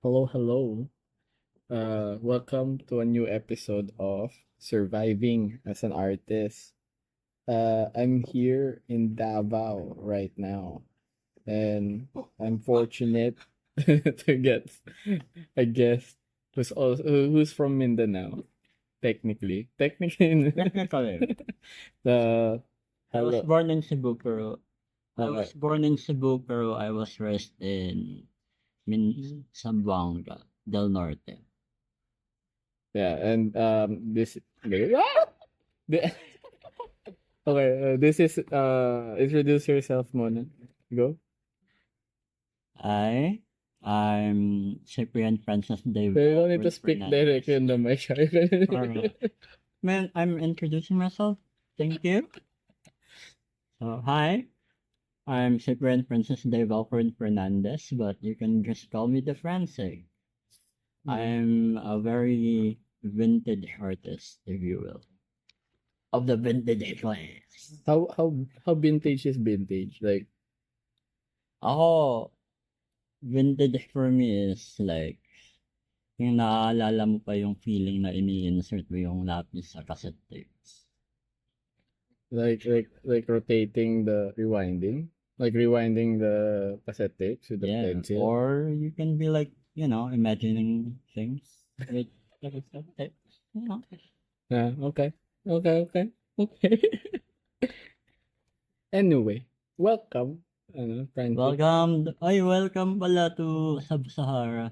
Hello, hello. Welcome to a new episode of Surviving as an Artist. I'm here in Davao right now, and I'm fortunate to get a guest who's from Mindanao. Technically, Technically, the I was hello. born in Cebu, pero Okay. I was raised in Zamboanga del Norte. Yeah, and this. The- Okay, this is introduce yourself muna. Go. I'm Cyprian Francis So David you don't need to Alfred speak directly Fernandez. in the mic. Alright. Man, I'm introducing myself. Thank you. So, hi, I'm Cyprian Francis David Alfred Fernandez, but you can just call me the Francis. I'm a very vintage artist, if you will, of the vintage class. How vintage is vintage? Like Ako, vintage for me is like, yung naaalala mo pa yung feeling na ini-insert mo yung lapis sa cassette tapes. like rotating the rewinding, like rewinding the cassette tapes with the Yeah, pencil. or you can be like, imagining things with the cassette tapes. Yeah. Okay. Anyway, welcome. Francis. Welcome pala to Sub-Sahara.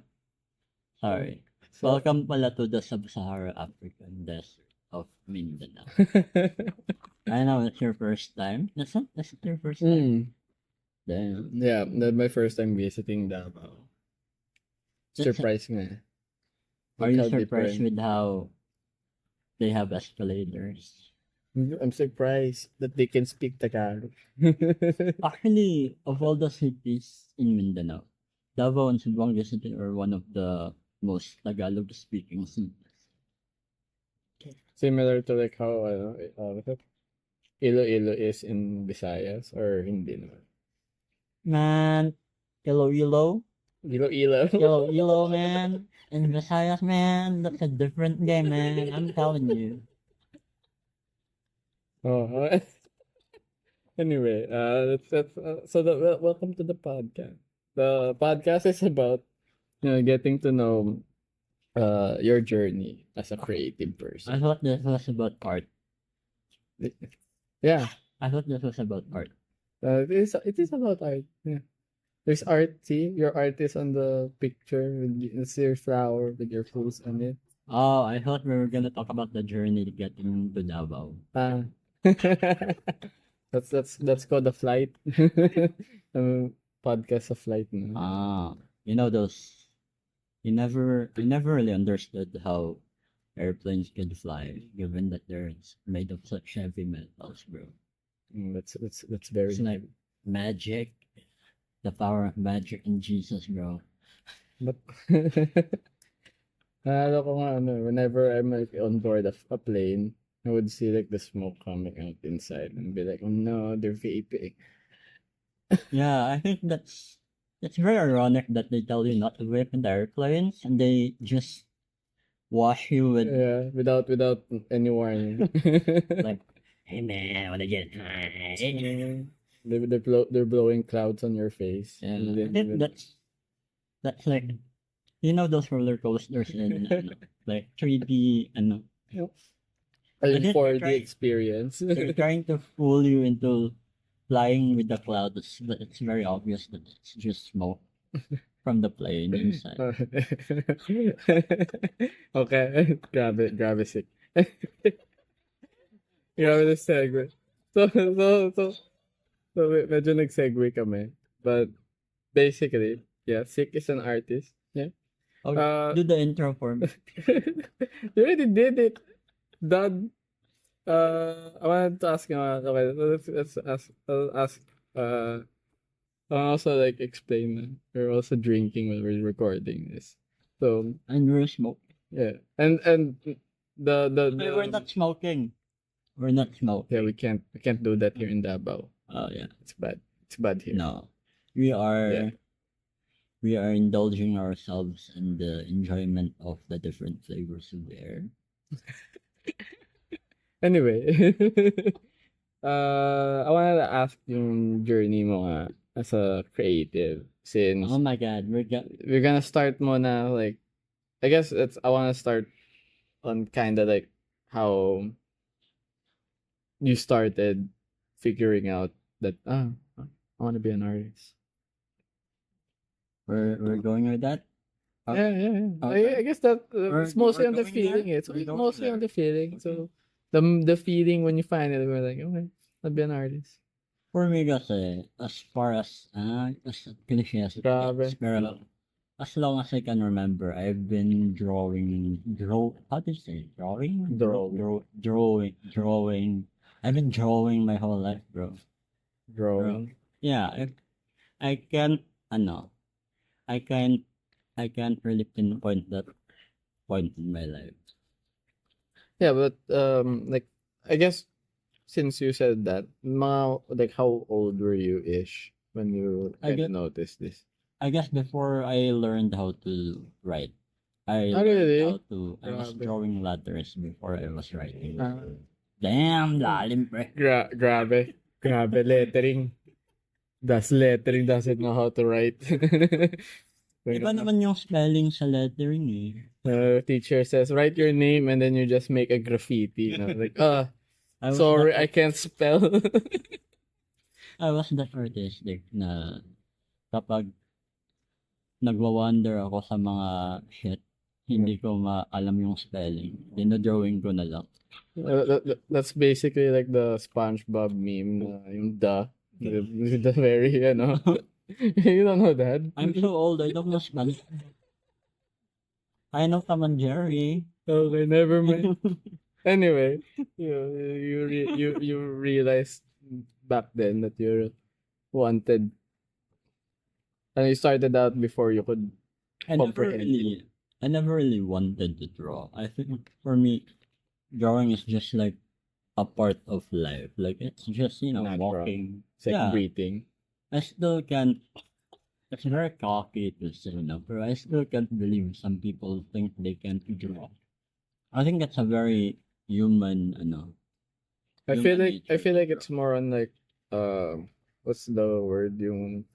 Sorry. So, Welcome pala to the Sub-Sahara African Desert of Mindanao. I know it's your first time. That's your first time. Damn. Yeah, that's my first time visiting Davao. Surprise nga. Are Look you how surprised different. with how they have escalators? I'm surprised that they can speak Tagalog. Actually, of all the cities in Mindanao, Davao and Zamboanga City are one of the most Tagalog-speaking cities. Similar to like how what's it? Iloilo is in Visayas or hindi naman. Man, Iloilo, Iloilo. man, and Visayas, man, that's a different game, man. I'm telling you. Oh, anyway, welcome to the podcast. The podcast is about getting to know your journey as a creative I person. thought this was about art. Yeah, I thought this was about art. it is about art. Yeah. There's art. See, your art is on the picture. It's your flower with your fruits on it. Oh, I thought we were gonna talk about the journey to getting to Davao. Ah, that's called a flight. Podcast of flight. No? You know those. I never really understood how airplanes could fly, given that they're made of such heavy metals, bro. That's very. It's like magic, the power of magic and Jesus, bro. But naalala ko nga whenever I'm like on board of a plane, I would see like the smoke coming out inside and be like, oh no, they're vaping. Yeah, I think that's very ironic that they tell you not to vape in the airplanes and they just wash you with Yeah, without any warning. like, hey man, I wanna get high. They're blowing clouds on your face. Yeah, And I then think that's like, you know those roller coasters in like 3D and I think for they're the trying- experience. they're trying to fool you into flying with the clouds, but it's very obvious that it's just smoke from the plane inside. Okay, grabe sick. Grabe na segue. So, medyo nag-segue kami. But, basically, yeah, Sick is an artist. Yeah. Do the intro for me. You already did it. Done. I wanted to ask you, okay, let's ask, I'll ask, I'll also like explain that we're also drinking while we're recording this. So, And we're smoking. yeah. And the We're not smoking. We're not smoking. yeah, we can't do that here in Davao. Oh yeah. It's bad. It's bad here. No. We are Yeah. we are indulging ourselves in the enjoyment of the different flavors of the air. Anyway, I wanted to ask yung journey mo nga as a creative since Oh my god, we're gonna start muna like I guess I want to start on kind of like how you started figuring out that I want to be an artist. we're going with that. Yeah. Okay. I guess that it's mostly We're on the going feeling. there? It's We're going mostly on there. the feeling. Okay. So the feeling when you find it, we're like, okay, I'll be an artist. For me kasi, as far as cliche as it Grabe. gets, pero as long as I can remember, I've been how do you say, drawing? Drawing. I've been drawing my whole life, bro. Drawing. Yeah, I can't, ano, I can't, I can't really pinpoint that point in my life. Yeah, but like I guess since you said that, like how old were you ish when you I kind of get, noticed this? I guess before I learned how to write, I Oh, learned really? how to, I was Grabe. drawing letters before I was writing. Ah, Damn, lalim, pre. grabe lettering. Lettering doesn't know how to write. Iba naman yung spelling sa lettering eh. Teacher says, write your name and then you just make a graffiti. You know, like, I was sorry, that, I can't spell. I was that artistic na kapag nagwa-wonder ako sa mga shit, hindi ko maalam yung spelling. Dinodrawing ko na lang. That's basically like the SpongeBob meme, yung the very, you know. You don't know that? I'm so old, I don't know Spanish. I know Tom and Jerry. Okay, never mind. Anyway, you realized back then that you wanted, and you started out before you could comprehend. I never really wanted to draw. I think for me, drawing is just like a part of life. Like it's just, Natural. walking. It's like Yeah. breathing. I still can't. It's very cocky to say, but I still can't believe some people think they can't draw. I think that's a very human, I feel human like nature to it's more on like what's the word, yung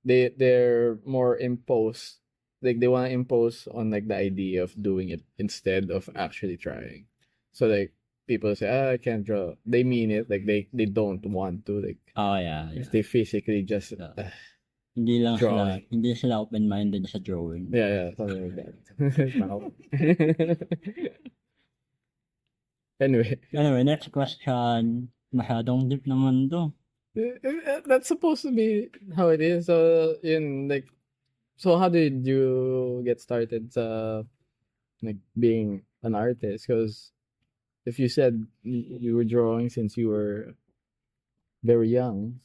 they're more imposed, like they want to impose on like the idea of doing it instead of actually trying. So like people say, I can't draw, they mean it, like they don't want to, like Oh yeah. they physically just Yeah. Hindi drawing. sila open-minded sa drawing. Yeah, something like that. Wow. Anyway, Next question. Masyadong deep naman to. that's supposed to be how it is. So, like, so how did you get started like being an artist? Because if you said you were drawing since you were very young.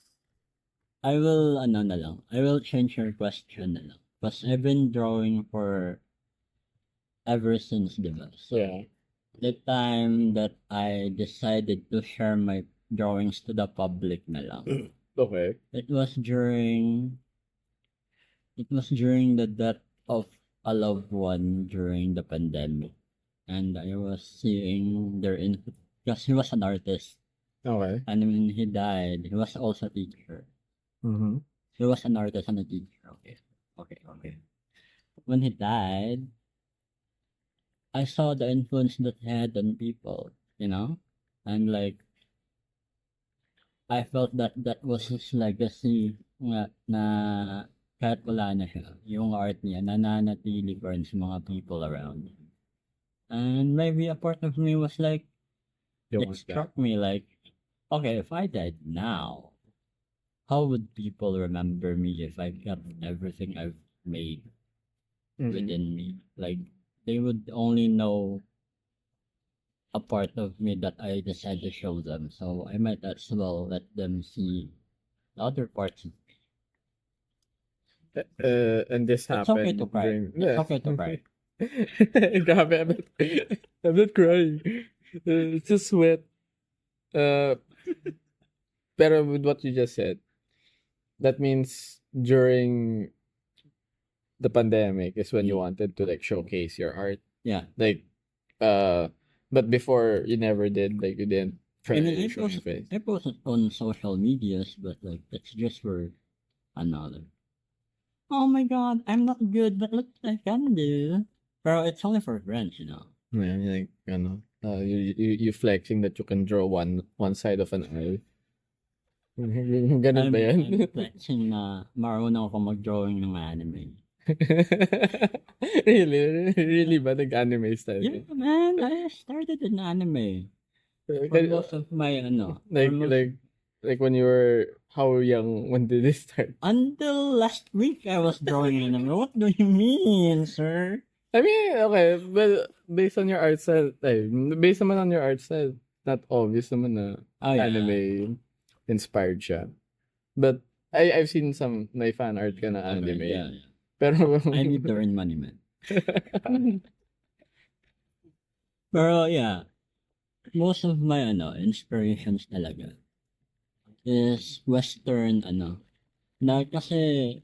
I will change your question na lang. Because I've been drawing for ever since, diba? So, Yeah. the time that I decided to share my drawings to the public na lang. Okay. It was during the death of a loved one during the pandemic. And I was seeing because he was an artist. Okay. And when he died, he was also a teacher. Mm-hmm. He was an artist and a teacher. Okay. When he died, I saw the influence that he had on people, and like, I felt that was his legacy nga na kahit wala na siya, yung art niya nananatili pa rin sa mga people around him. And maybe a part of me was like, it struck me like, okay, if I died now, how would people remember me if I kept everything I've made within me? Like, they would only know a part of me that I decided to show them. So I might as well let them see the other parts of me. And this happened. It's okay to cry. It's okay to cry. Grabe, I'm not crying. It's just sweat. Pero with what you just said, that means during the pandemic is when you Mm. wanted to like showcase your art. Yeah. Like, but before you never did, like you didn't try I mean, to show your face. I post it on social medias, but like it's just for another. Oh my god, I'm not good, but look what I can do. Pero it's only for friends, you know. Yeah, like, you flexing that you can draw one side of an eye. Ganun ba yan? I'm flexing na marunong ako mag-drawing ng anime. Really? Really ba? Nag-anime style? Yeah, man, I started in anime. For Like, most of my, for most, like when you were, how young, when did it start? until last week, I was drawing anime. What do you mean, sir? I mean, okay, but based on your art style, based naman on your art style, not obvious naman na Oh, yeah. anime inspired siya. But I've seen some may fan art ka na anime. Yeah. Pero I need to earn money, man. Pero yeah, most of my inspirations talaga is Western na kasi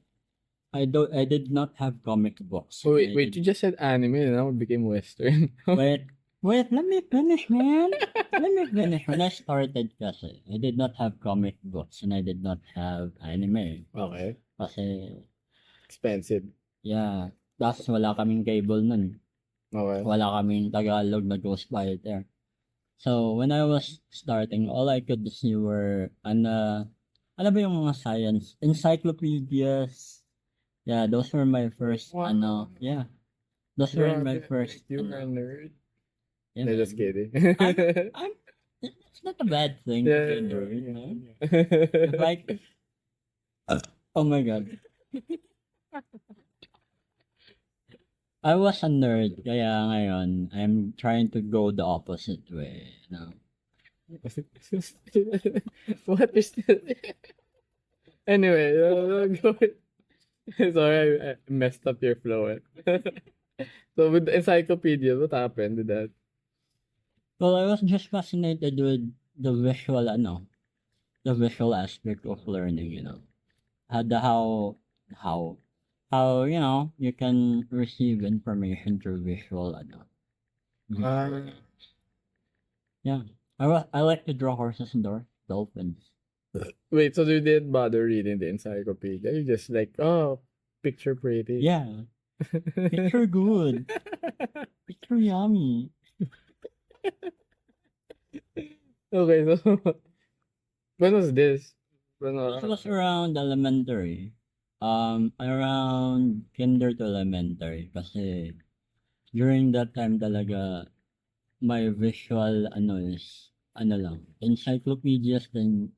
I did not have comic books. Oh, wait, you just said anime and now it became Western. Wait, let me finish, man. Let me finish. When I started kasi, I did not have comic books and I did not have anime. Okay. Kasi, Expensive. yeah, tapos wala kaming cable nun. Okay. Wala kaming Tagalog na ghostwriter. So, when I was starting, all I could see were, ano ba yung mga science? Encyclopedias. Yeah, those were my first, Wow. yeah. Those were my first, You were a nerd. yeah, No, man. just kidding. It's not a bad thing to be a nerd, you know? Yeah. Like, oh my god. I was a nerd, kaya ngayon, I'm trying to go the opposite way, you know? What is this? Anyway, go ahead. Sorry, I messed up your flow. So with the encyclopedia, what happened with that? Well, I was just fascinated with the visual, the visual aspect of learning, you know? How, you know, you can receive information through visual, yeah. I like to draw horses and dolphins. Wait, so you didn't bother reading the encyclopedia? You just like, oh, picture pretty. Yeah. Picture good. Picture yummy. Okay, so when was this? This was around elementary. Around kinder to elementary. Kasi during that time talaga, my visual, is, lang, encyclopedias then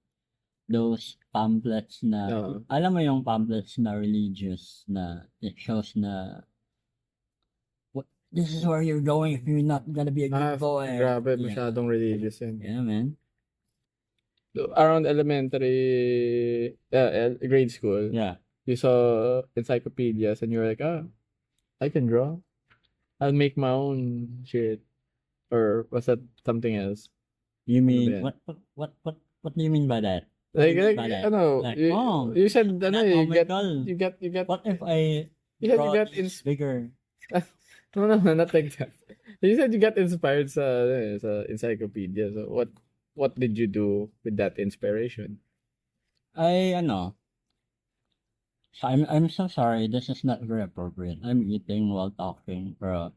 those pamphlets na, alam mo yung pamphlets na religious na it shows na this is where you're going if you're not gonna be a good boy. Grabe, masyadong religious yun. Yeah, man. So, around elementary, grade school, Yeah. you saw encyclopedias and you were like, I can draw. I'll make my own shit. Or was that something else? You mean, what do you mean by that? Like, ano, like, you said, you got, what if I you got bigger? No, not like that. You said you got inspired sa encyclopedia. So what did you do with that inspiration? So I'm so sorry. This is not very appropriate. I'm eating while talking, but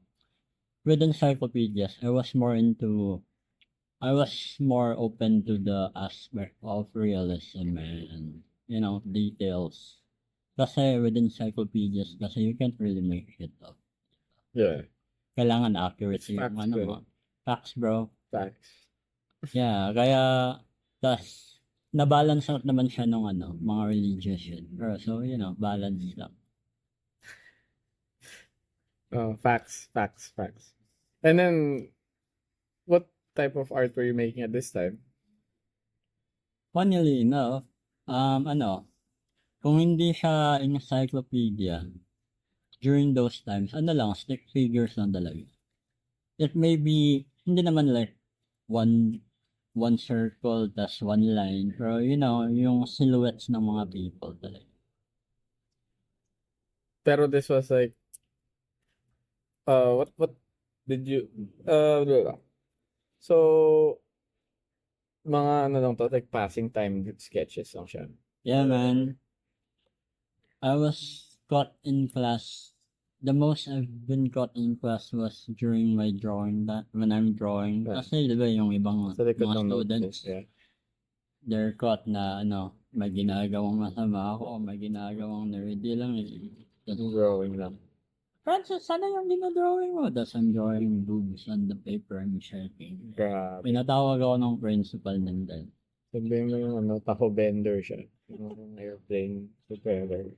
with encyclopedias, I was more open to the aspect of realism and, details. Kasi with encyclopedias, kasi you can't really make shit up. Yeah. Kailangan accuracy It's yung facts, bro. mo. Facts, bro. Facts. Yeah, kaya, nabalance out naman siya ng mga religious shit. Pero so, balance lang. Facts. And then, what type of art were you making at this time? Funnily enough, kung hindi siya encyclopedia, during those times, lang, stick figures lang talaga. It may be, hindi naman like, one circle, tas one line, pero yung silhouettes ng mga people talaga. Pero this was like, what did you, blah, blah. So, mga ano lang to, like passing time sketches lang siya. Yeah, man. I was caught in class. The most I've been caught in class was during my drawing, that when I'm drawing. Yeah. Kasi di ba yung ibang Sa likod mga ng students, notebook. Yeah. they're caught na may ginagawang masama ako o may ginagawang nerdy lang eh. Yung drawing lang. Francis, sana yung dinodrawing mo? Tapos I'm drawing boobs on the paper I'm checking. Grabe. Pinatawag ako ng principal nandun. Sabihin mo yung ano, taho bender siya. Yung airplane propeller.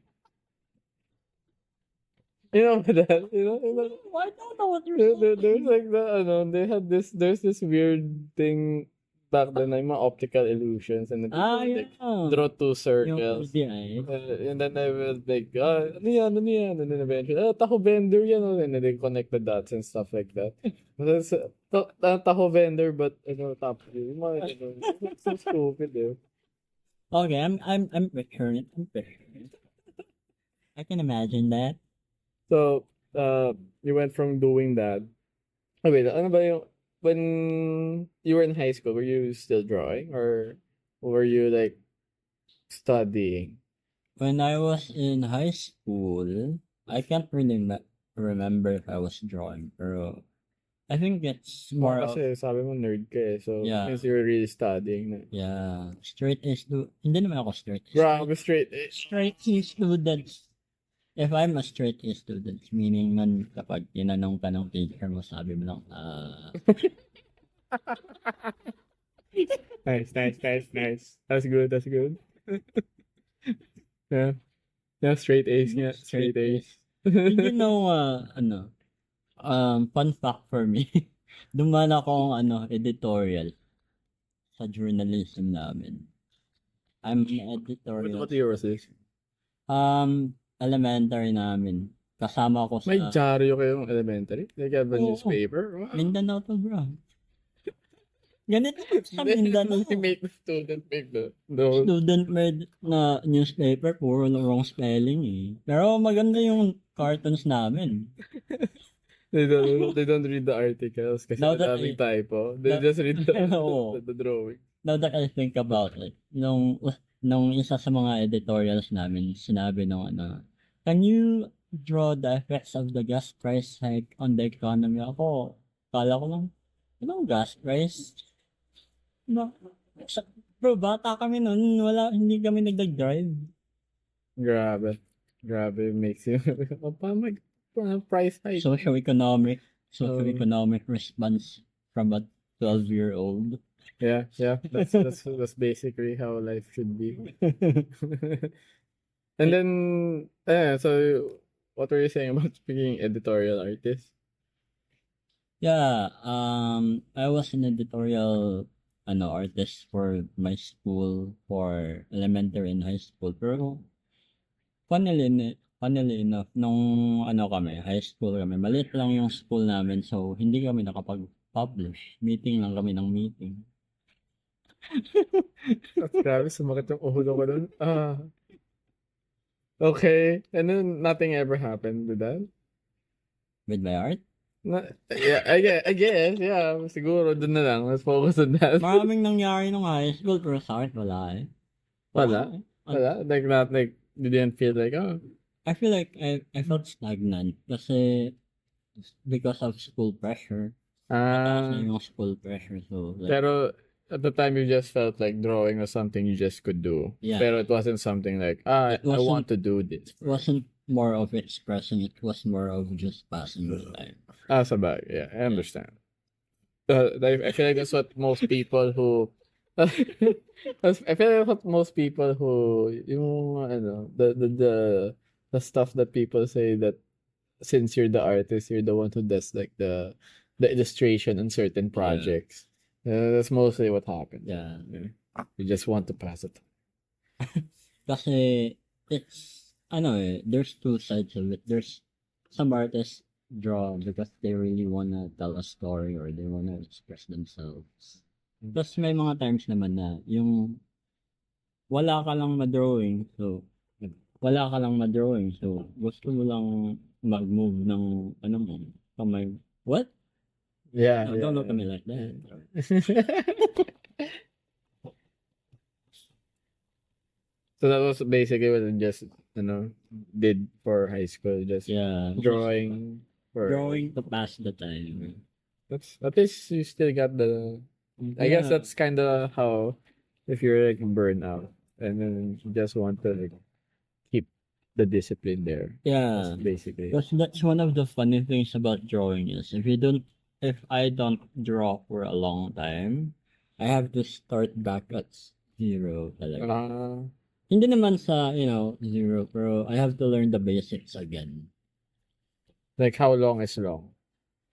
You know that? You know, I don't know what you're saying. there's like the, ano, there's this weird thing back then, like mga optical illusions, and then Yeah. draw two Yung circles. PDI. And then I will like, ano yan? And then eventually, taho bender yan. And then they connect the dots and stuff like that. That's, taho bender, but, top view. Yung mga, so stupid, eh. Okay, I'm picturing it. I can imagine that. So, you went from doing that. Oh, wait, ano ba yung, when you were in high school, were you still drawing? Or were you, like, studying? When I was in high school, I can't really remember if I was drawing, pero I think it's more of, Kasi sabi mo nerd ka eh. So, Yeah. since you were really studying. yeah, straight A student. Hindi naman ako straight A. Grabe, straight A. Straight A students. If I'm a straight A student, meaning nun kapag tinanong ka ng teacher mo, sabi mo lang, Nice. That's good. Yeah. Yeah, straight A's nga. Straight A's. Did you know, fun fact for me, dumaan akong editorial sa journalism namin. I'm editorial. What year was this? Elementary namin. Kasama ko sa May dyaryo kayong elementary? Like, have a Oo. newspaper? Wow. Mindanao to, bro. Ganito sa Mindanao. Make the student make the whole... Student made na newspaper, puro wrong spelling eh. Pero maganda yung cartoons namin. They don't read the articles kasi Now that daming I- typo. They Now- just read Oo. the drawing. Now that I think about it, nung isa sa mga editorials namin, sinabi nung can you draw the effects of the gas price hike on the economy? Ako, kala ko lang, anong gas price? No, bro, bata kami noon, hindi kami nagdag-drive. Grabe. Makes you... Paano price hike? Socio-economic Oh. response from a 12-year-old. Yeah. That's basically how life should be. And then, so what were you saying about being editorial artist? Yeah, I was an editorial artist for my school for elementary and high school. Pero funnily enough, nung kami, high school kami, maliit lang yung school namin, so hindi kami nakapag-publish. Meeting lang kami ng meeting. Grabe, sumakit yung ulo ko nun. Okay. And then nothing ever happened with that? With my art? Yeah, I guess. Yeah, siguro dun na lang. Let's focus on that. Maraming nangyari nung high school, pero sa art, wala eh. Wala? Like, not like, you didn't feel like, I feel like I felt stagnant kasi because of school pressure. Kasi yung school pressure, so like, Pero at the time you just felt like drawing was something you just could do. Yeah. Pero it wasn't something like, I want to do this. it wasn't more of expressing, it was more of just passing the time. Sabagay. Yeah, I understand. I feel like that's what most people who I feel like what most people who yung the stuff that people say that since you're the artist, you're the one who does like the illustration on certain projects. That's mostly what happened. Yeah. You just want to pass it. Kasi it's there's two sides of it. There's some artists draw because they really wanna tell a story or they wanna express themselves. Tapos may mga times naman na yung wala ka lang ma-drawing, so wala ka lang ma-drawing. So, gusto mo lang mag-move ng, ano mo, kamay. What? Yeah, No, don't look at me like that. So that was basically what I just, did for high school. Just Yeah. drawing for Drawing to pass the time. That's at least you still got the. I guess Yeah. that's kind of how, if you're like burned out and then you just want to like keep the discipline there. Yeah. That's basically. Because that's one of the funny things about drawing is if I don't draw for a long time, I have to start back at zero talaga. Hindi naman sa, zero, pero I have to learn the basics again. Like how long is long?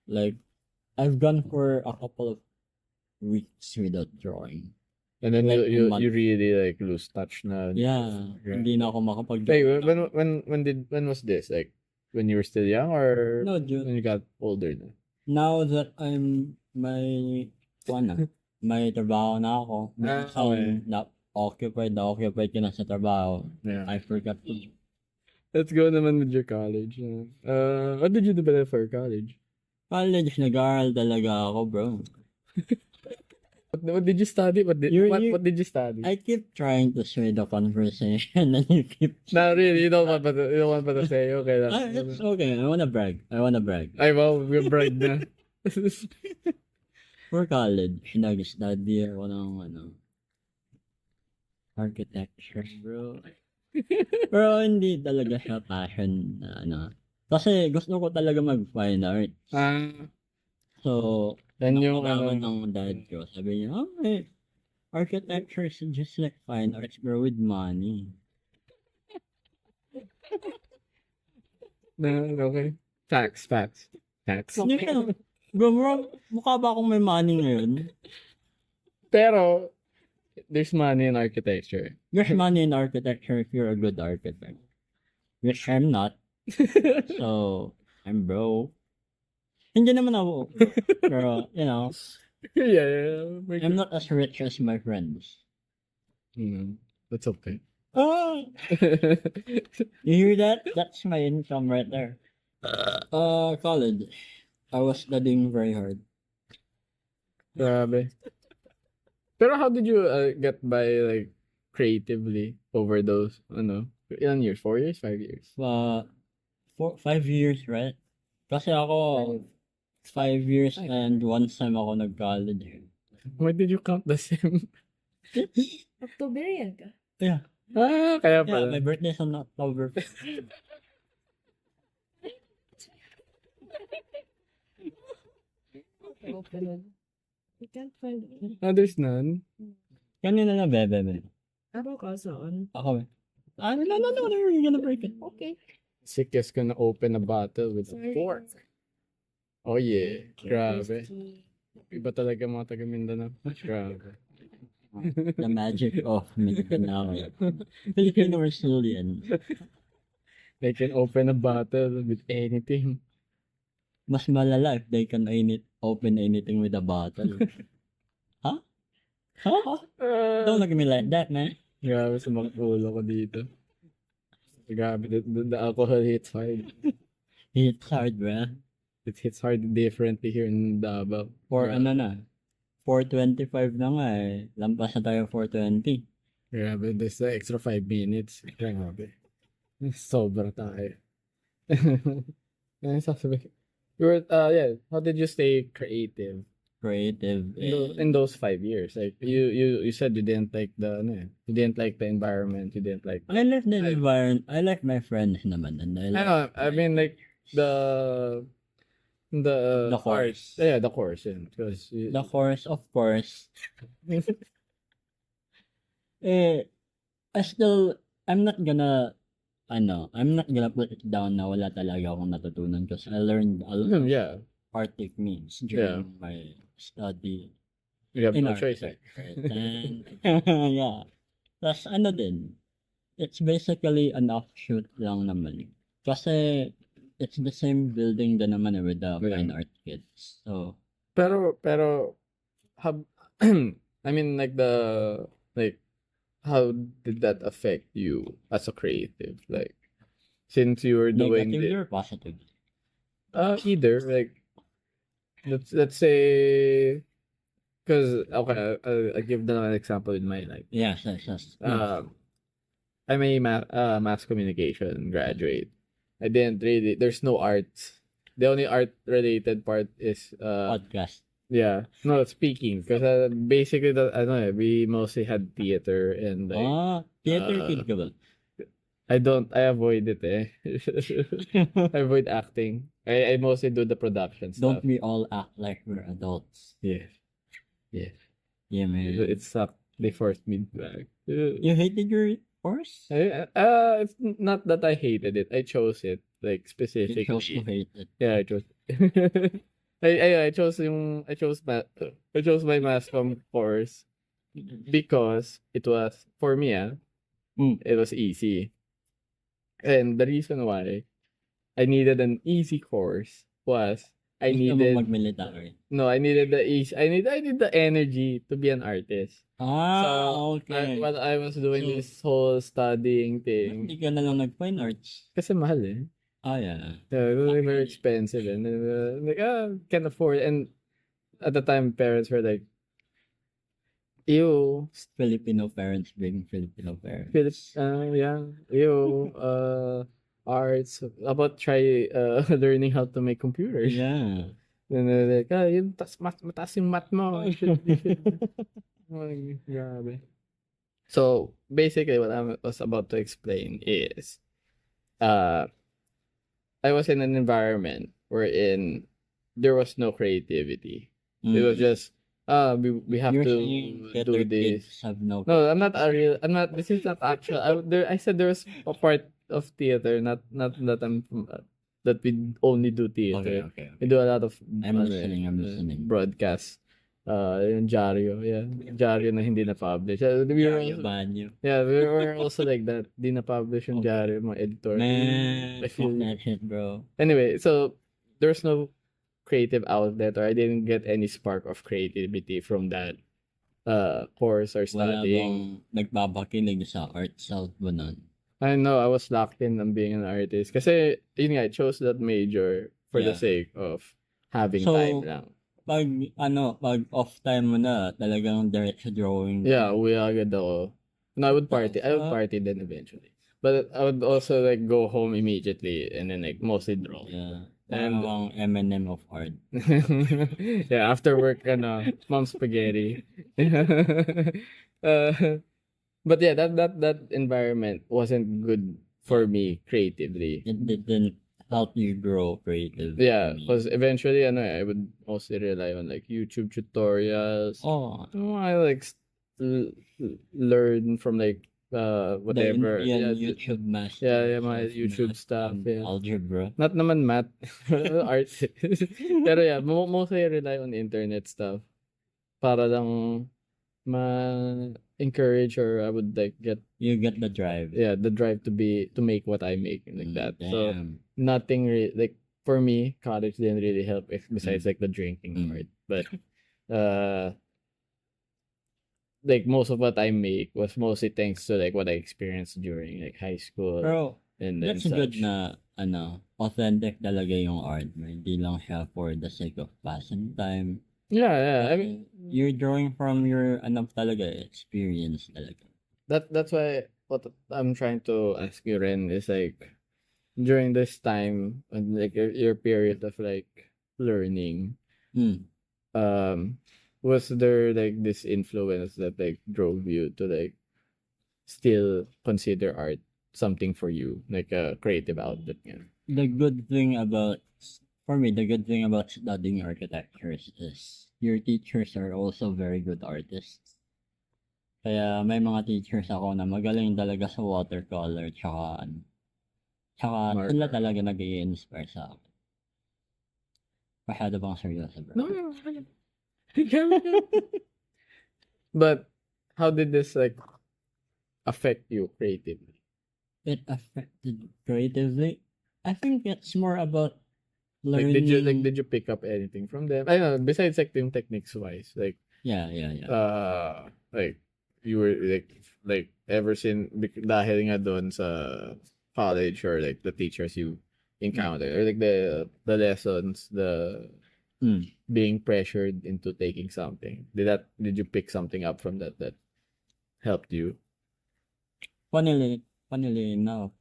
Like, I've gone for a couple of weeks without drawing. And then Like a you month. really like lose touch na. Yeah, hindi na ako makapag Wait, when was this? Like when you were still young or No, when you got older na? now that I'm may trabaho na ako. Okay. Occupied ka na sa trabaho. Yeah. I forgot to. Let's go naman with your college. What did you do ba for college? College, nag-aaral talaga ako, bro. What did you study? What did you study? I keep trying to sway the conversation and you keep... Not really. You don't want to say. Okay. It's okay. I wanna brag. Ay, wow. We're brag na. For college, nag-study ako ng architecture, bro. Pero hindi talaga siya passion na Kasi gusto ko talaga mag-fine art. So, Then yung nalaman ng dad ko, sabi niya, architecture is just like fine arts, bro, with money. Okay. Facts. Bro, mukha ba akong may money ngayon? Pero, there's money in architecture. There's money in architecture if you're a good architect. Which I'm not. So, I'm broke. Hindi naman ako. Pero, Yeah. I'm not as rich as my friends. That's okay. You hear that? That's my income right there. College. I was studying very hard. Grabe. Pero how did you get by like creatively over those, ilan years? 4 years? 5 years? 5 years, right? Kasi ako, 5 years and 1 sem ako nag-college. Why did you count the same? Octoberian ka? Yeah. Kaya Yeah, pala. my birthday is on October. You can't find it. There's none. Kanina na, bebe. About saan? Ako, no, you're gonna break it. Okay. Sick is gonna open a bottle with a fork. Oh yeah. Grabe. Iba talaga mga taga Mindanao. Grabe. The magic of Mindanao. Filipino Brazilian. They can open a bottle with anything. Mas malala if they can open anything with a bottle. Huh? Don't look at me like that, man. Grabe sa mga ulo ko dito. Grabe, the alcohol hits hard. It's hard, bro. It hits hard differently here in Davao. For Grabe. 4:25 na nga eh. Lampas na tayo 4:20. Grabe, there's the extra 5 minutes. Grabe. Sobra tayo. Ano sasabihin? How did you stay creative Creative. in those 5 years? Like you said you didn't like you didn't like the environment, you didn't like. I like the environment. I like my friends naman. And I like I mean like the course. Yeah, the course. Yeah, because the course, of course. I'm not gonna put it down na wala talaga akong natutunan because I learned a lot of yeah, art techniques during my study you have in no art. choice. And, yeah. Tapos it's basically an offshoot lang naman. Kasi it's the same building din naman with the fine art kids. So, Pero I mean like how did that affect you as a creative? Like, since you were doing Negatively the or positively? either like let's say because okay, I give them an example in my life. Yes, yes, yes. I'm a mass communication graduate. I didn't really. There's no arts. The only art related part is Podcast. yeah, no speaking because basically I don't know. We mostly had theater and like Theater uh, kid ka ba? I avoid it eh. I avoid acting. I mostly do the production Don't stuff. we all act like we're adults? Yes. Yes. Yeah, man. It sucked. They forced me back. You hated your course? It's not that I hated it. I chose it like You chose to specifically. hate it. Yeah, I chose. I chose I chose my mass comm course because it was for me. It was easy, and the reason why I needed an easy course was I Gusto mo needed mag-military? no I needed the ease I need the energy to be an artist. So Okay. while I was doing So, this whole studying thing, Hindi ka na lang nag-fine arts. kasi mahal eh. Yeah. Yeah, it was like very Okay. expensive and like can't afford. And at the time, parents were like, "Ew, Filipino parents being Filipino Philip, parents. yeah, ew, arts. How about try learning how to make computers?" Yeah. And they're like, yun, mataas yung math mo. You should. Ay, grabe. So basically, what I was about to explain is, uh, I was in an environment wherein there was no creativity. It was just, we have You're to saying do theater this. kids have no. No, I'm not, this is not actual. I said there was a part of theater, not that that we only do theater. Okay. We do a lot of, I'm ano listening. broadcast. Yung Diaryo, yeah. Diaryo na hindi na-publish. We were also, Banyo. yeah, we were also like that. Di na-publish yung Diaryo, mga editor. Man, I feel fuck that shit, bro. Anyway, so there's no creative outlet, or I didn't get any spark of creativity from that course or Wala studying. bang nagpapakilig sa art self mo nun? I know I was locked in on being an artist kasi yun nga, I chose that major for the Yeah. sake of having So, time lang. Pag off time mo na, talagang diretso drawing. Yeah, uwi agad ako. No, I would party then eventually. But I would also like go home immediately and then like mostly draw. Yeah. And- Parang Eminem of art. Yeah, after work, mom spaghetti. But yeah, that environment wasn't good for me creatively. It didn't help you grow creative. Yeah, because eventually, I would mostly rely on like YouTube tutorials. Oh, I like learn from like whatever. The Indian Yeah, YouTube master. yeah, my YouTube stuff. Yeah. Algebra. Not naman math, art. Pero yeah, mostly I rely on internet stuff para lang ma-encourage, or I would like get You get the drive. the drive to make what I make like that. So Damn. nothing like for me, college didn't really help besides like the drinking part. But like most of what I make was mostly thanks to like what I experienced during like high school Pero, and that's such. good na, authentic talaga yung art mo. Hindi lang siya for the sake of passing time. Yeah. I mean, you're drawing from your, talaga, experience talaga. that's why what I'm trying to ask you, Ren, is like during this time and like your period of like learning, was there like this influence that like drove you to like still consider art something for you, like a creative outlet? Yeah. The good thing about studying architecture is your teachers are also very good artists. Kaya may mga teachers ako na magaling talaga sa watercolor tsaka Marker. sila talaga nag-i-inspire sa akin. Masyado bang seryoso, bro? No. But how did this like affect you creatively? It affected creatively. I think it's more about Like learning. did you pick up anything from them? I don't know, besides like yung techniques wise, like Yeah. like you were like ever since dahil nga doon sa college or like the teachers you encountered or like the lessons, the Mm. being pressured into taking something. Did you pick something up from that helped you? Funnily enough,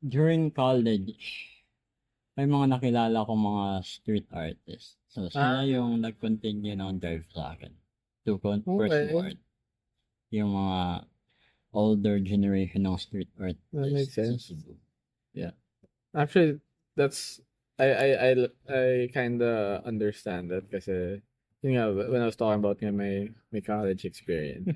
during college, may mga nakilala ko mga street artists. So, sila yung nag-continue ng drive sa akin to pursue art. Yung mga older generation ng street artists. That makes sa sense. Cebu. Actually, that's I kind of understand that kasi yun nga, when I was talking about nga my college experience,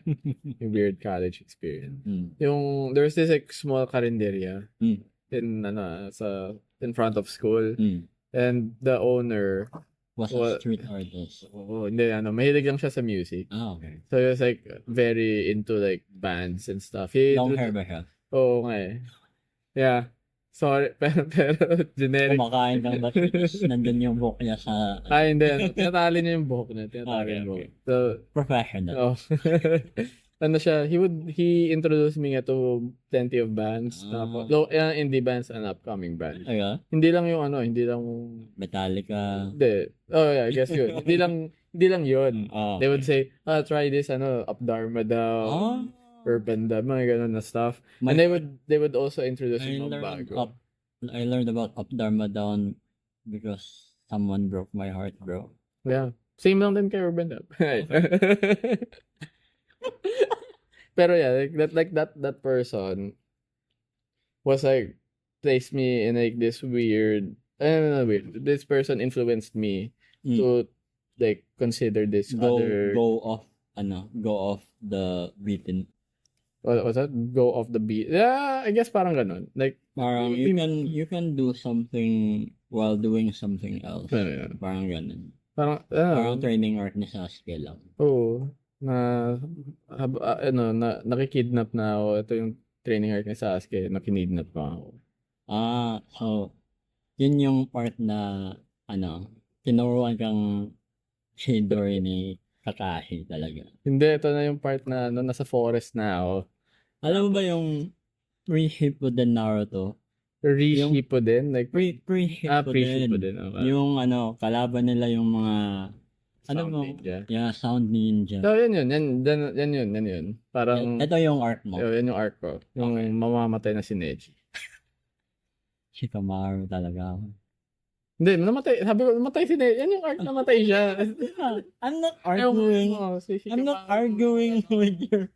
yung weird college experience. Mm. Yung there was this like small karinderya Mm. in front of school, Mm. and the owner Was Well, a street artist. hindi mahilig lang siya sa music. Okay. So he was like very into like bands and stuff. Long hair ba siya? Oo nga eh. Yeah. Sorry, pero generic. Kumakain ng batis. Nandun yung book niya sa Hindi. Tinatali niya yung buhok niya. Tinatali yung buhok. So, professional. oh. Ano siya, he introduced me nga to plenty of bands. Indie bands and upcoming bands. Ayun. Hindi lang yung hindi lang Metallica. hindi. Oh yeah, I guess yun. hindi lang yun. Oh. They would say, try this Up Dharma daw. Oh. Urban Dub, mga ganun na stuff. My- And they would also introduce I yung mga learned bago. I learned about Up Dharma Down because someone broke my heart, bro. Yeah. Same lang din kay Urban Dub. Pero yeah, that person was like placed me in like this weird. Weird. This person influenced me to like consider this other. Go off the beaten. What was that? Go off the beat. Yeah, I guess parang ganun. Like Parang you can do something while doing something else. yeah. Parang ganun. Parang Training art ni Sasuke lang. Oo. Nakikidnap na ako. Ito yung training art ni Sasuke. Nakinidnap pa ako. So, yun yung part na, tinuruan kang Chidori ni Kakashi talaga. Hindi, ito na yung part na nasa forest na ako. Alam mo ba yung pre-Shippuden Naruto? Re-Shippuden? Like, Pre-Shippuden. pre-Shippuden. Okay. Yung kalaban nila yung mga, Sound ninja. Yeah, Sound Ninja. So, yan yun. Parang, Ito yung art mo. yan yung art ko. Yung mamamatay na si Neji. Shikamaru talaga. Hindi, namatay. Sabi ko, namatay si Neji. Yan yung art, namatay siya. I'm not arguing. I'm not arguing with your...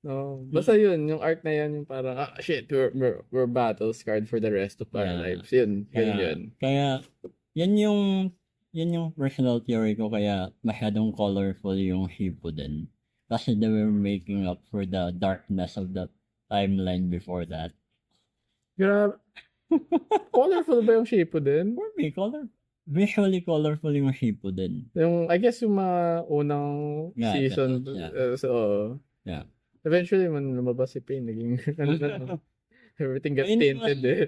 No. Basta yun, yung art na yan, yung parang, shit, we're battle scarred for the rest of our lives. Yun. Kaya, yan yung personal theory ko, kaya masyadong colorful yung Shippuden. Kasi they were making up for the darkness of the timeline before that. Grabe. Colorful ba yung Shippuden? For me, visually colorful yung Shippuden. Yung, I guess yung mga unang season. Yeah. Eventually, man lumabas si Pain, naging, everything got tinted eh.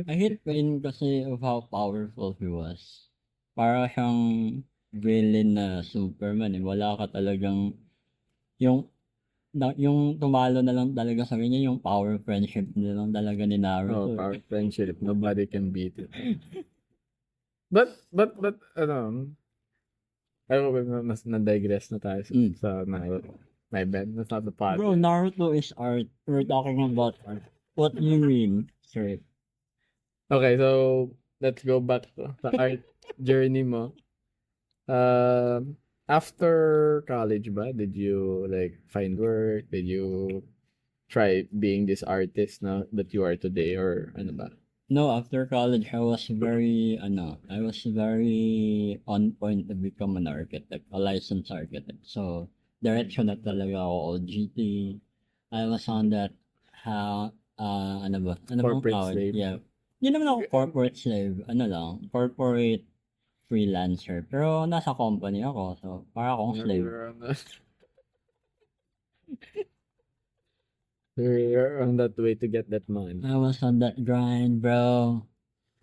I hate Pain kasi of how powerful he was. Para siyang villain na Superman eh. Wala ka talagang, yung tumalo na lang talaga sa kanya, yung power friendship na lang talaga ni Naruto. Power friendship. Nobody can beat it. But, I hope na-digress na tayo sa Naruto. My bad. That's not the part. Bro, Naruto is art. We're talking about art. What do you mean? Sorry. Okay, so, let's go back to the art journey mo. After college ba, did you like find work? Did you try being this artist na that you are today, or ano ba? No, after college, I was very on point to become an architect, a licensed architect. So, direction na talaga ako, OGT. I was on that, ano ba? Corporate tawag? slave. Yeah. Hindi naman ako corporate slave, corporate freelancer. Pero nasa company ako, so para akong slave. You're on that way to get that money. I was on that grind, bro.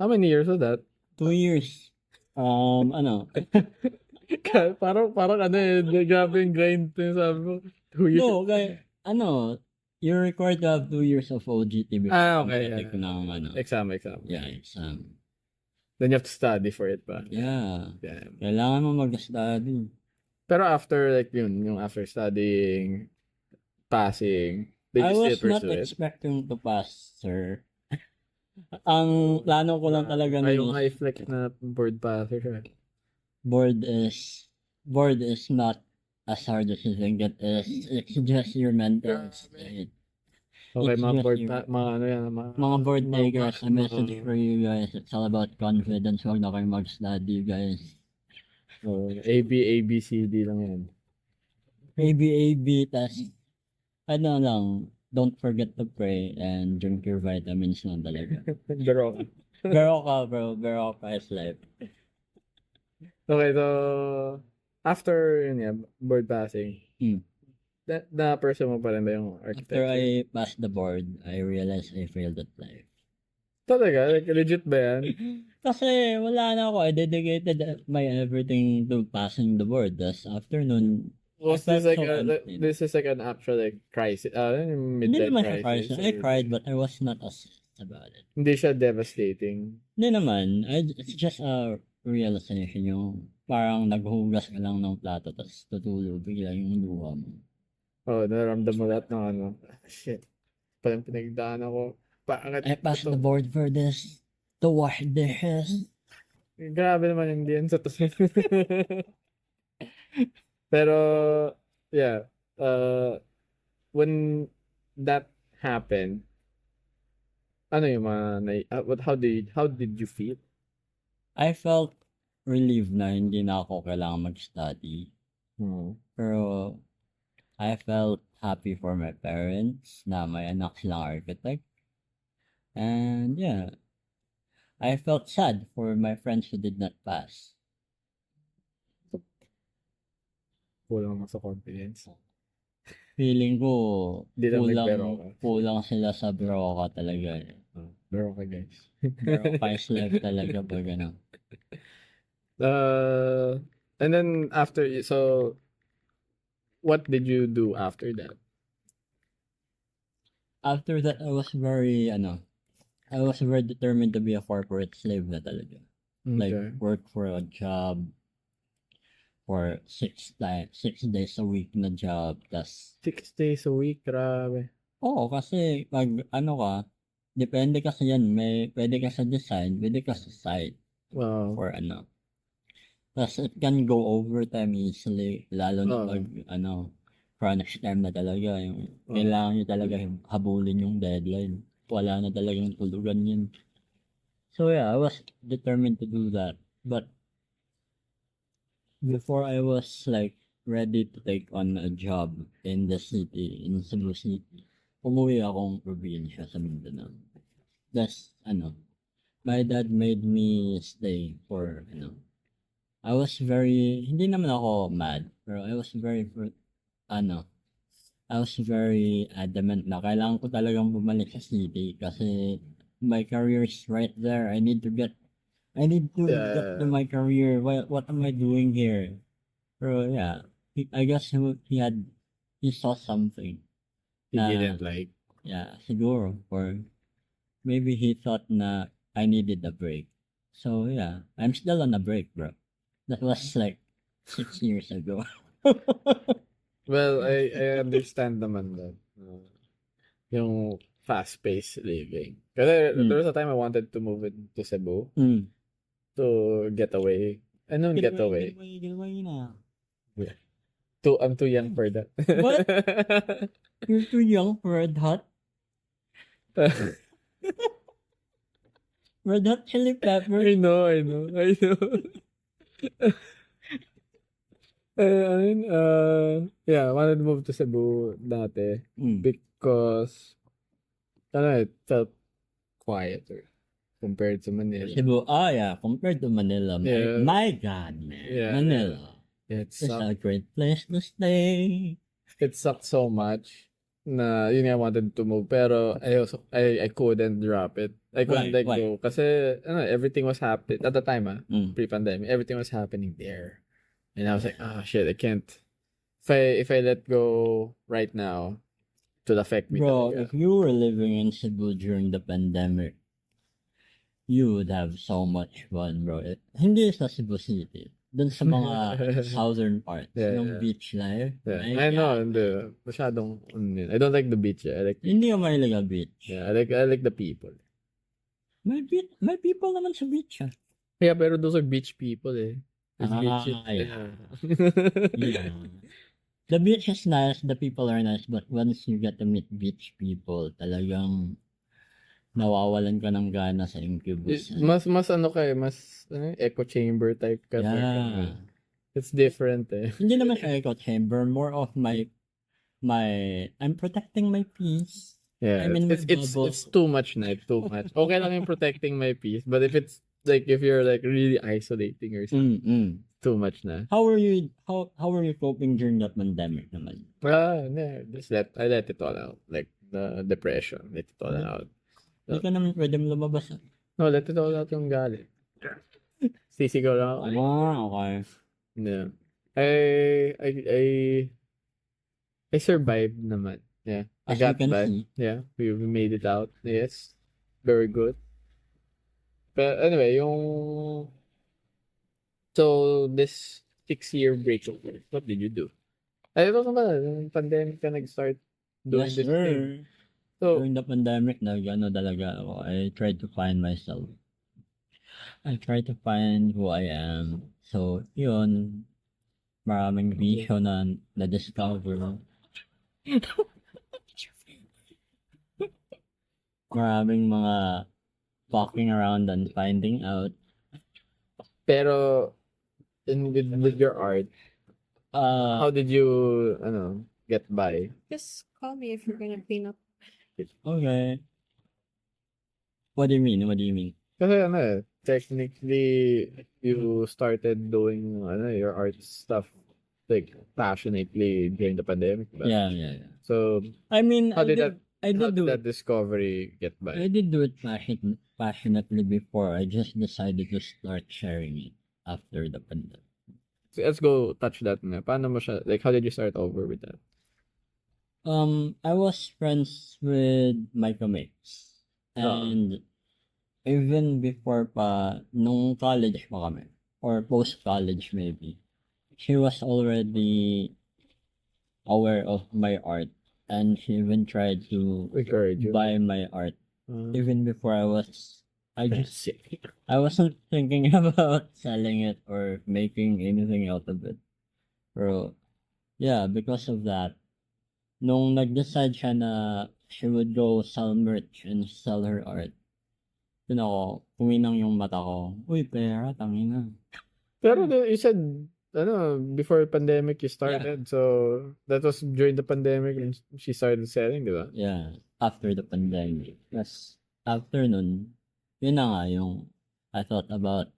How many years was that? 2 years. Parang ano eh, grabe yung grind na sabi mo. 2 years. No, kaya, you're required to have 2 years of OGT before Okay. mag-take ng, Exam. yeah, exam. Then you have to study for it pa. Yeah. Yeah. Kailangan mo mag-study. Pero after like yun, yung after studying, passing, did I you was still not pursue it? expecting to pass, sir. Ang plano ko lang talaga Ay, yung nun is high flex na board passer siya. board is not as hard as you think it is. It's just your mental state. Okay, It's mga just board, your- mga ano yan, Mga board takers, a message mga- for you guys. It's all about confidence. Huwag na kayo mag-study, guys. A, B, C, D lang yan. AB, tas ano lang, don't forget to pray and drink your vitamins lang talaga. Pero, Pero ka, bro. Pero ka is life. okay, so, after yun yan, board passing, Hmm. na-pursue mo pa rin ba yung After architecture? I passed the board, I realized I failed at life. Talaga? Like, legit ba yan? Kasi wala na ako. I dedicated my everything to passing the board. Tapos after nun, Was I this felt like, so empty. this is like an actual like crisis, Hindi midlife naman siya crisis? crisis. I cried but I was not obsessed about it. Hindi siya devastating. Hindi naman. It's just a realization yung parang naghuhugas ka lang ng plato tapos tutulog bigla yung luha mo. Oh, naramdam mo lahat ng ano. Shit. Parang pinagdaan ako. Bakit? I passed the board for this to wash dishes. Grabe naman yung diyan sa Pero, yeah. When that happened, ano yung mga, how did you feel? I felt relieved na hindi na ako kailangan mag-study. Pero I felt happy for my parents na may anak silang architect. And yeah, I felt sad for my friends who did not pass. Kulang mo sa confidence. Feeling ko Di lang nagbero ka. kulang sila sa broka talaga. Pero okay, guys. Broka is life talaga pag ano. And then after, so, what did you do after that? After that, I was very determined to be a corporate slave na talaga. Like, Okay. work for a job for 6 days a week na job. Tas, 6 days a week, grabe. kasi pag depende kasi yan. Pwede ka sa design, pwede ka sa site Wow. for Tas it can go overtime easily. Lalo na Oo. pag crunch time na talaga. Yung Oo. kailangan nyo talaga habulin yung deadline. Wala na talagang tulugan yun. So yeah, I was determined to do that. But before I was like ready to take on a job in the city, in Cebu City, umuwi akong probinsya sa Mindanao. That's my dad made me stay for I was hindi naman ako mad, pero I was very adamant na kailangan ko talagang bumalik sa city kasi my career is right there. I need to get to my career. What am I doing here? Pero yeah, I guess he saw something. He didn't like. Yeah, siguro. Or maybe he thought na I needed a break. So yeah, I'm still on a break, bro. That was like 6 years ago. Well, I understand naman that. Yung fast-paced living. Kasi there was a time I wanted to move into Cebu to get away. Ano yung get away? Get away na. I'm too young for that. What? You're too young for Red Hot? Red Hot Chili Pepper? I know. Yeah, I wanted to move to Cebu dati because it felt quieter compared to Manila. Cebu, yeah, compared to Manila. Yeah. My God, man. Yeah. Manila. It It's a great place to stay. It sucked so much na yun nga, I wanted to move pero I couldn't drop it. I couldn't Why? let go kasi everything was happening at the time Mm. pre-pandemic, everything was happening there. And I was like, oh shit, I can't. If I let go right now, it will affect me Bro, talaga. if you were living in Cebu during the pandemic, you would have so much fun, bro. Hindi sa Cebu City. Dun sa mga southern parts, Yeah, yung yeah. beach life. Yeah. My I know, God. hindi. Masyadong, I don't like the beach. I like, Hindi ako mahilig sa beach. yeah, I like the people. May people naman sa beach, ah. Yeah, pero those are beach people eh. It's beach. Yeah. Yeah. The beach is nice, the people are nice, but once you get to meet beach people, talagang nawawalan ka ng gana sa incubus. Mas ano ka eh, mas echo chamber type ka. Yeah. It's different eh. Hindi naman siya echo chamber, more of my I'm protecting my peace. Yeah, I'm in my it's bubble. too much na, too much. Okay lang yung protecting my peace, but if you're like really isolating yourself, too much na. How were you coping during that pandemic naman? I let it all out. Like the depression, let it all out. Hindi ka naman pwede lumabas. No, let it all out yung galit. Sisigaw lang ako. Okay. Yeah. I survived naman. Yeah. I As you got can by. see. Yeah. We made it out. Yes. Very good. But anyway, so this 6-year break, what did you do? I don't know ba, nung pandemic ka nag-start doing Yes, this sir. thing. So, During the pandemic, talaga ako. I tried to find myself. I tried to find who I am. So, yun. Maraming vision na na-discover. Maraming mga walking around and finding out. pero with your art, how did you get by? Just call me if you're gonna clean up. Okay. What do you mean? What do you mean? Kasi technically you started doing your art stuff like passionately during the pandemic. But, Yeah. so I mean, how did I did do that it. discovery get by? I did do it passionately before. I just decided to start sharing it after the pandemic. So let's go touch that na. Paano mo siya, like how did you start over with that? I was friends with my mates. And even before pa, nung college pa kami, or post-college maybe, she was already aware of my art. And she even tried to Encourage you. buy my art. Even before I Sick. wasn't thinking about selling it or making anything out of it. Pero, yeah, because of that, nung nag-decide siya na she would go sell merch and sell her art, yun ako, kuminang yung mata ko. Uy, pera, tangina. Pero you said, before pandemic you started, so that was during the pandemic and she started selling, di ba? Yeah, after the pandemic. Yes, after nun, yun na nga yung I thought about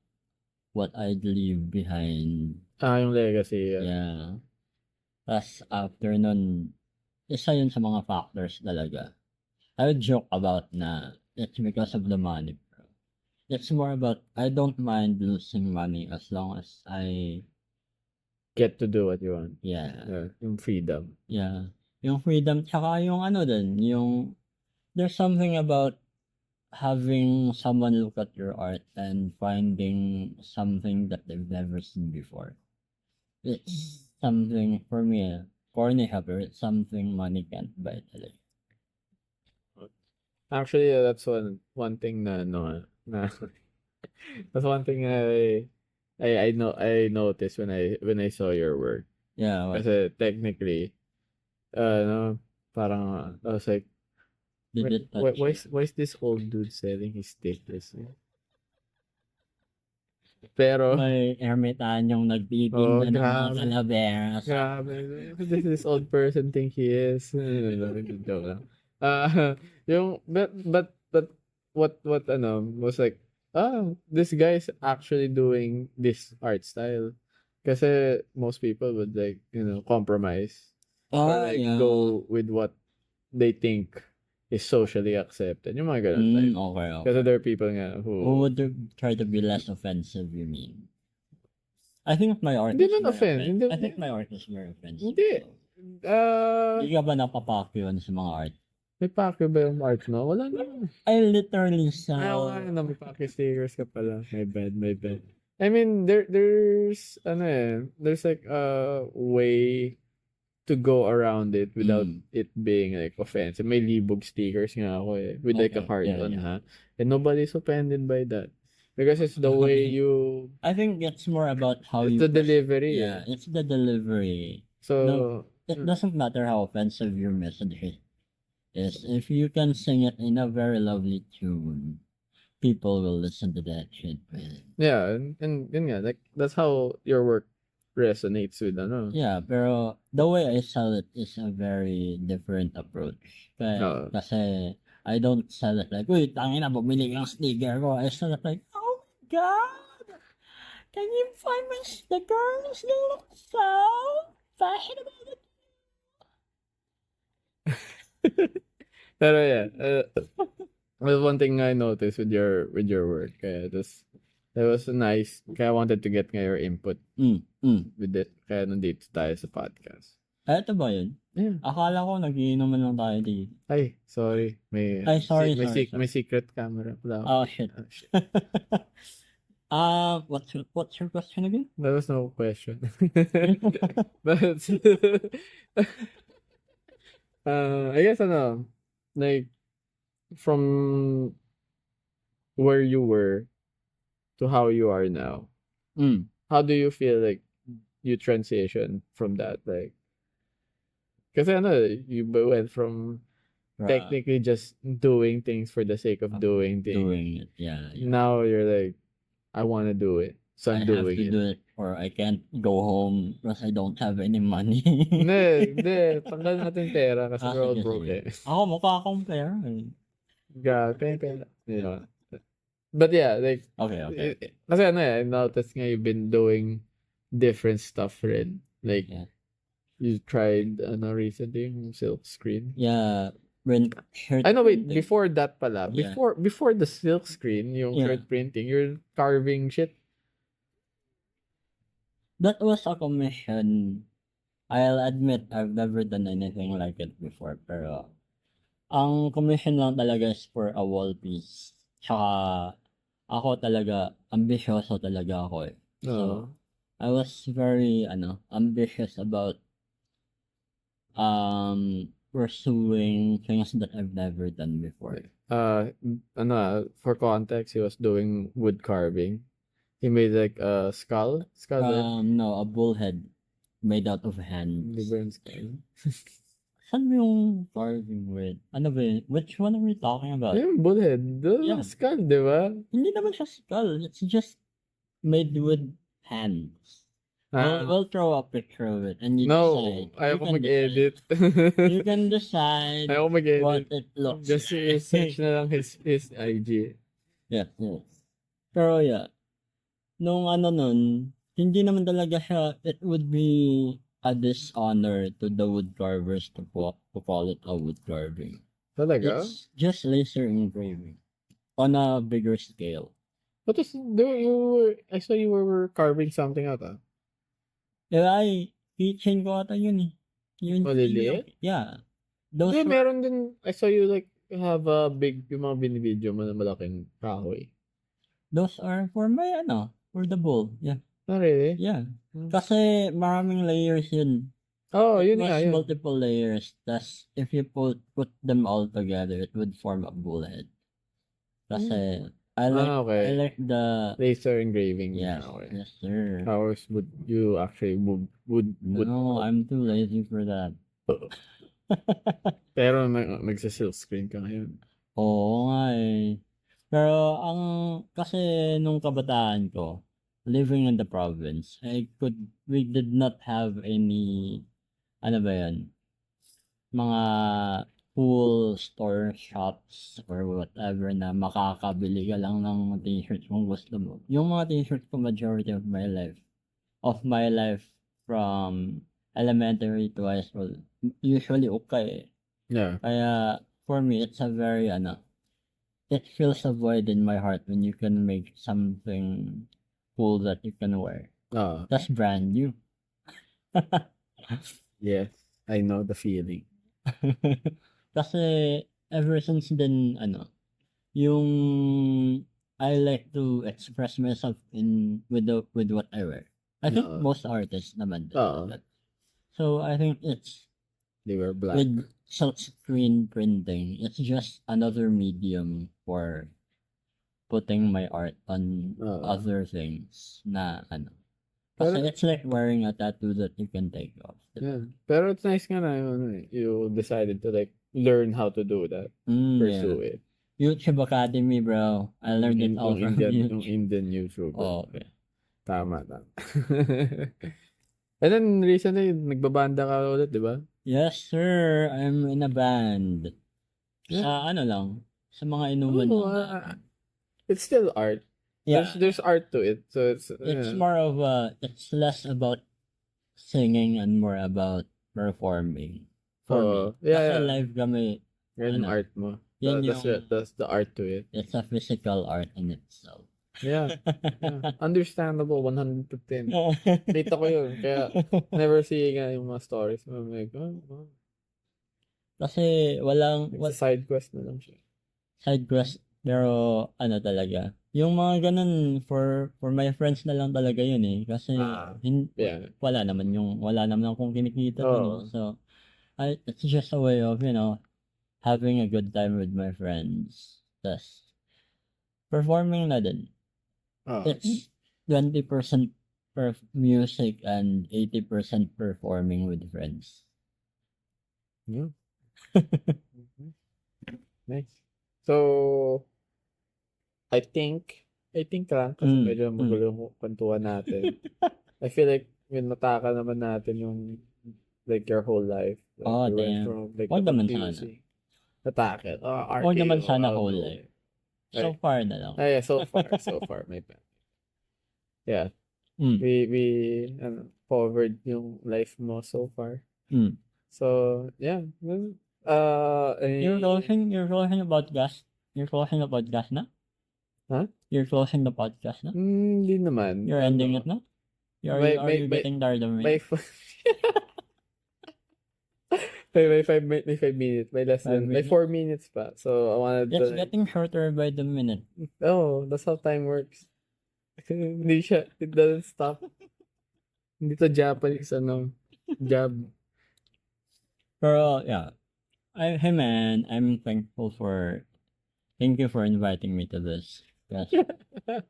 what I'd leave behind. Yung legacy. Yeah. Tapos after nun, isa yun sa mga factors talaga. I would joke about na it's because of the money, bro. It's more about I don't mind losing money as long as I Get to do what you want. yeah. Yung freedom. Yeah. Yung freedom, tsaka yung yung there's something about having someone look at your art and finding something that they've never seen before. It's something, for me, corny happy, it's something money can't buy talaga. Actually, that's one thing na that's one thing I noticed when I saw your work. Yeah, Kasi technically, parang I was like, did it touch why is this old dude selling his stickers? Pero may ermitanyong nagtitinda ng mga grabe. calaveras. Grabe. Who does this old person think he is? Joke lang. But what was like, this guy's actually doing this art style. Kasi most people would compromise or go with what they think is socially accepted. Yung mga ganun type. Okay. Kasi there are people nga who Who would try to be less offensive, you mean? I think my art Hindi is man very offense. offensive. Hindi, I think my art is very offensive. hindi. Hindi ka ba napapakyon sa mga art? May pake ba yung art mo? Wala na. I literally Ayaw nga sell... na, may pake stickers ka pala. My bad, my bad. I mean, there's, there's like a way to go around it without it being like offensive. May libog stickers nga ako with like a Okay, heart yeah, on, yeah. ha? And nobody's offended by that. Because it's the way you, I think it's more about how it's you... the delivery. Yeah, it's the delivery. So, It doesn't matter how offensive your message is. If you can sing it in a very lovely tune, people will listen to that shit, man. yeah, and yun nga, like, that's how your work resonates with, Yeah, pero the way I sell it is a very different approach. Oo. Kasi I don't sell it like, uy, tangina, bumili ka ng sticker ko. I sell it like, oh my God! Can you find my stickers? They look so fashionable. Pero yeah, well, one thing I noticed with your work, kaya that was nice. Kaya I wanted to get nga your input with it. Kaya nandito tayo sa podcast. Eto ba yun? Yeah. Akala ko nagiinuman lang tayo dito. Ay, sorry. Ay, sorry, sorry. May secret camera pala. Oh, shit. Oh, shit. What's your question again? That was no question. But I guess like from where you were to how you are now, how do you feel like you transition from that? Like, kasi you went from technically just doing things for the sake of doing things. Doing it, yeah. Now you're like, I want to do it, so I'm I have doing to it. do it or I can't go home because I don't have any money. Hindi. Tanggal natin pera kasi we're all sige, broke sige. eh. Ako mukha akong pera eh. Grabe, pera. You know. But yeah, like, Okay. kasi I noticed nga you've been doing different stuff rin. Like, Yeah. you tried, recently, yung silk screen. Yeah. When shirt I know, wait, printing. before that pala, Yeah. before the silk screen, yung Yeah. shirt printing, you're carving shit. That was a commission. I'll admit I've never done anything like it before, pero ang commission lang talaga is for a wall piece. Tsaka ako talaga, ambisyoso talaga ako eh. So, I was very ambitious about pursuing things that I've never done before. For context, he was doing wood carving. He made like a skull. No, a bullhead made out of hands. Di ba yung skull? Saan mo yung carving with? Ano ba yun? Which one are we talking about? Yung bullhead. Yeah. Skull, di ba? Hindi naman siya skull. It's just made with hands. We'll throw a picture of it and you decide. Ayaw ko mag-edit. You can decide Ayaw ko mag-edit. what it looks Just search na lang his IG. Yeah. Pero yeah, nung nun, hindi naman talaga siya, it would be a dishonor to the wood carvers to call it a wood carving. Talaga? It's just laser engraving on a bigger scale. What was, I saw you were carving something out, Ay, keychain ko ata yun eh. Yun, Maliliit? Yeah. Those Hindi, were- meron din, I saw you like, have a big, yung mga binibideo mo na malaking kahoy. those are for my for the bowl. Yeah. Oh, really? Yeah. Kasi maraming layers yun. Oh, It yun was nga, yun. multiple layers. Tas if you put them all together, it would form a bullhead. Kasi I okay. like the Laser engraving. yes, Okay. yes sir. How would you actually would No, I'm too lazy for that. pero nagsa-silk screen ka ngayon. Oo nga eh. Pero kasi nung kabataan ko, living in the province, we did not have any, mga full store shops or whatever na makakabili ka lang ng t-shirt kung gusto mo. Yung mga t-shirt ko majority of my life from elementary to high school, usually okay. Yeah. Kaya for me, it's a very it fills a void in my heart when you can make something cool that you can wear. That's brand new. Yes, I know the feeling. Kasi ever since then, yung I like to express myself with what I wear. I think Oo. most artists naman din. Oo. So I think it's They were black. with silkscreen printing, it's just another medium for putting my art on Oo. other things na Kasi Pero- it's like wearing a tattoo that you can take off. Yeah. Pero it's nice nga na you decided to like learn how to do that. Pursue it. YouTube Academy, bro. I learned it all Yung from Indian, yung YouTube. Indian YouTuber. Oh, okay. Tama. And then recently, nagbabanda ka ulit, di ba? Yes, sir. I'm in a band. Yeah. Sa sa mga inuman Oh, lang. it's still art. Yeah. There's art to it. So it's More of it's less about singing and more about performing. For me. Kasi live kami, Yan yung art mo. yan That's the art to it. it's a physical art in itself. Yeah. Understandable, 115. Kita ko yun. Kaya never seeing yung mga stories. I'm like, oh. Kasi It's a side quest na lang siya. side quest, pero talaga. Yung mga ganun, for my friends na lang talaga yun eh. Kasi, Yeah. wala naman akong kinikita dun, Oo. eh. So, it's just a way of, having a good time with my friends. Tas, performing na din. It's 20% music and 80% performing with friends. Yeah. Nice. So, I think lang kasi medyo magulo yung kwentuhan natin. I feel like nataka naman natin yung like your whole life. Like, we went Damn. from like Wag the naman confusing. Natake. Wag naman sana whole life. So far na lang. Yeah, so far may bad. Yeah. We covered yung life mo so far. So, yeah. You're closing the podcast? You're closing the podcast na? Huh? You're closing the podcast na? Hindi naman. You're ending it na? Are you getting tired of me? May 5 minutes. May less than, may 4 minutes pa. So, I wanted It's to... getting shorter by the minute. Oh, that's how time works. It doesn't stop. Hindi to Japanese, job. Pero, yeah. Hey man, thank you for inviting me to this. Yes.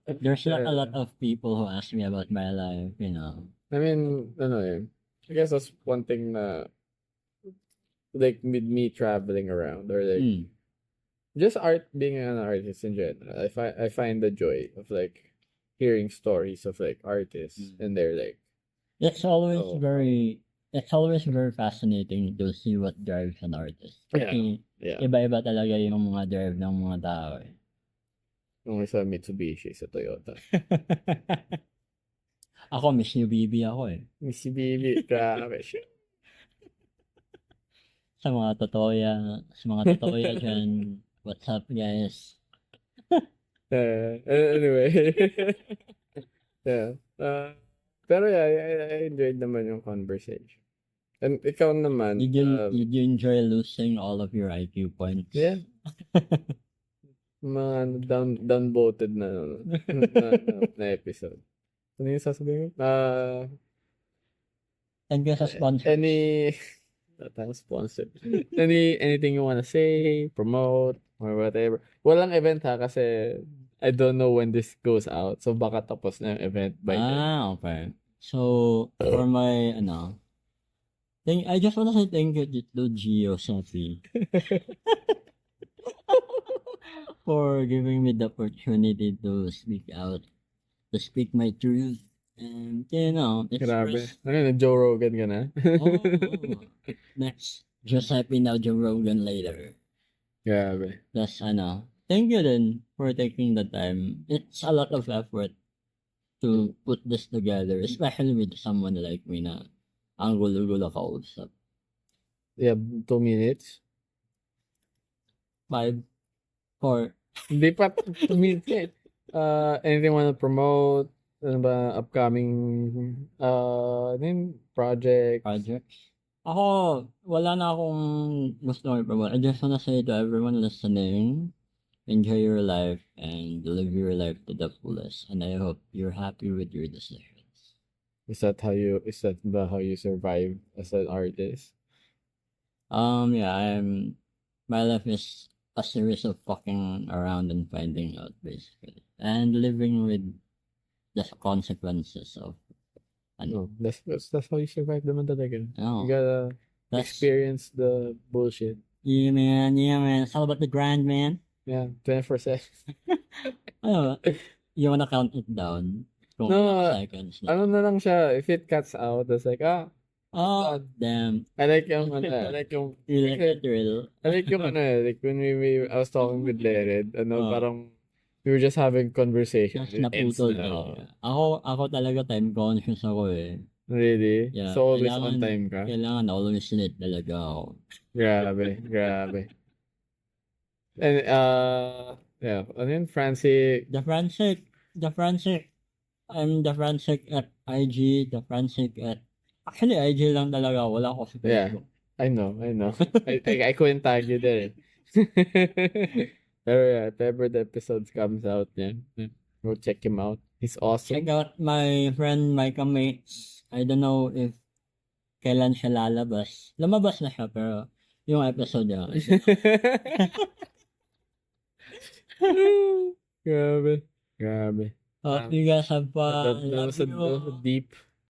There's not a lot of people who ask me about my life, I mean, I guess that's one thing na, like, with me traveling around, or like, just being an artist in general. I find the joy of, like, hearing stories of, like, artists, and they're, like... It's always very fascinating to see what drives an artist. Yeah. Iba-iba talaga yung mga drive ng mga tao eh. Yung isa Mitsubishi, sa Toyota. Ako, Miss UBB ako eh. Mitsubishi, grabe siya. Sa mga totoo yan dyan, what's up guys? Anyway. Yeah. Pero yeah, I enjoyed naman yung conversation. And ikaw naman. Did you enjoy losing all of your IQ points? Yeah. Mga down-voted na episode. Ano yung sasabihin ko? Thank you sa sponsor. Sponsored. Anything you wanna say, promote, or whatever. Walang event ha, kasi I don't know when this goes out. So baka tapos na yung event by then. Okay. So, for my, I just wanna say thank you to Gio Sophie for giving me the opportunity to speak out, to speak my truth, and, Grabe. Joe Rogan ka na? Next, Giuseppe now Joe Rogan later. Grabe. Plus, thank you then for taking the time. It's a lot of effort to put this together, especially with someone like me na ang gulo-gulo kausap. Yeah, 2 minutes? 5, 4. Hindi pa 2 minutes eh. Anything wanna promote? Ano ba, upcoming, ano yun, projects? projects. Ako, wala na akong gusto i-promote. I just wanna say to everyone listening, enjoy your life and live your life to the fullest. And I hope you're happy with your decisions. Is that how you survive as an artist? Yeah, my life is a series of fucking around and finding out, basically. And living with the consequences of, ano, No, that's how you survive naman talaga. oh, You gotta that's, experience the bullshit. yeah, man, it's all about the grind, man. Yeah, 24/7. Ano, you wanna count it down? Kung No, seconds na. ano na lang siya, if it cuts out, it's like, Oh, damn. I like yung, I like yung, You like it real? I like yung like when I was talking with Lered, parang, we were just having conversation. Just naputol ko. Ako talaga time conscious ako eh. Really? Yeah, So always on time ka? Kailangan always late talaga ako. Grabe. And, yeah, ano yun, Francie, The Francic. I'm the Francic at IG, the Francic at... Actually, IG lang talaga. Wala ako sa yeah, Facebook. I know. I couldn't tag you there. Pero yeah, if ever the episodes comes out, yeah, go check him out. He's awesome. Check out my friend Micah Mates. I don't know if kailan siya lalabas. Lumabas na siya, pero yung episode niya. Grabe. Hope you guys have fun. That was a deep